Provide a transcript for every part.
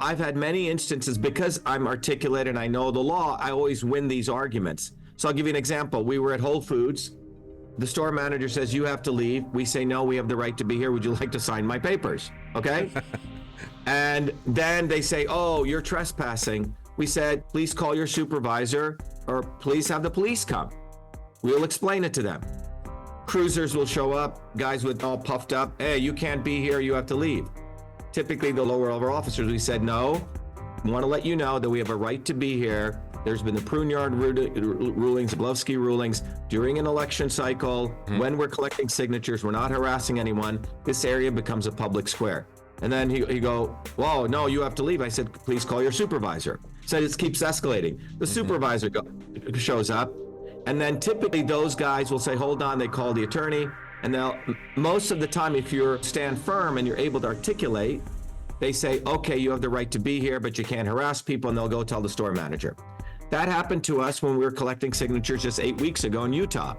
I've had many instances because I'm articulate and I know the law, I always win these arguments. So I'll give you an example. We were at Whole Foods. The store manager says, you have to leave. We say, no, we have the right to be here. Would you like to sign my papers? Okay. And then they say, oh, you're trespassing. We said, please call your supervisor or please have the police come. We'll explain it to them. Cruisers will show up, guys with all puffed up. Hey, you can't be here. You have to leave. Typically the lower level officers, we said, no, we want to let you know that we have a right to be here. There's been the Pruneyard rulings, Blovsky rulings during an election cycle. When we're collecting signatures, we're not harassing anyone. This area becomes a public square. And then he go, whoa, no, you have to leave. I said, please call your supervisor. So it keeps escalating. The supervisor shows up. And then typically those guys will say, hold on, they call the attorney. And they'll, most of the time, if you stand firm and you're able to articulate, they say, okay, you have the right to be here, but you can't harass people, and they'll go tell the store manager. That happened to us when we were collecting signatures just 8 weeks ago in Utah.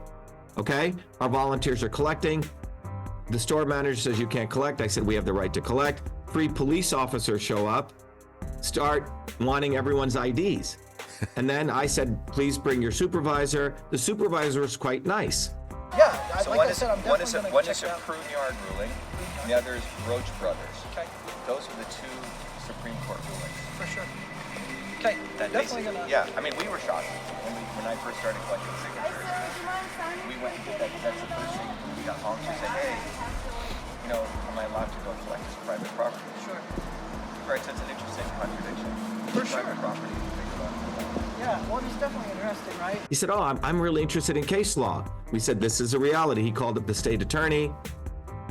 Okay, our volunteers are collecting. The store manager says you can't collect. I said, we have the right to collect. 3 police officers show up, start wanting everyone's IDs. And then I said, please bring your supervisor. The supervisor was quite nice. Yeah, So like I said, I'm definitely going to one check is it a out. Pruneyard ruling, and the other is Roach Brothers. Okay, Those are the 2 Supreme Court rulings. for sure. Okay, That definitely basically, going to... yeah, I mean, we were shocked when I first started collecting signatures. We went and did that. That's the first thing we got home to say, hey, you know, am I allowed to go collect this private property? Sure. Right, so it's an interesting contradiction. For sure. Private property. Yeah, well, it's definitely interesting, right? He said, oh, I'm really interested in case law. We said, this is a reality. He called up the state attorney.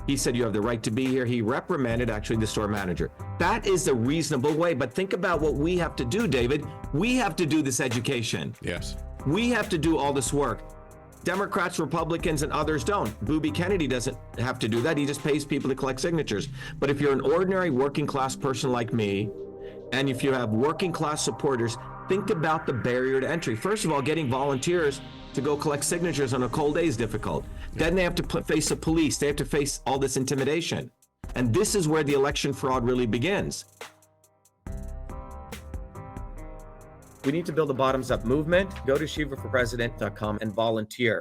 He said, you have the right to be here. He reprimanded actually the store manager. That is the reasonable way. But think about what we have to do, David. We have to do this education. Yes. We have to do all this work. Democrats, Republicans, and others don't. Booby Kennedy doesn't have to do that. He just pays people to collect signatures. But if you're an ordinary working class person like me, and if you have working class supporters, think about the barrier to entry. First of all, getting volunteers to go collect signatures on a cold day is difficult. Then they have to face the police. They have to face all this intimidation. And this is where the election fraud really begins. We need to build a bottoms-up movement. Go to shivaforpresident.com and volunteer.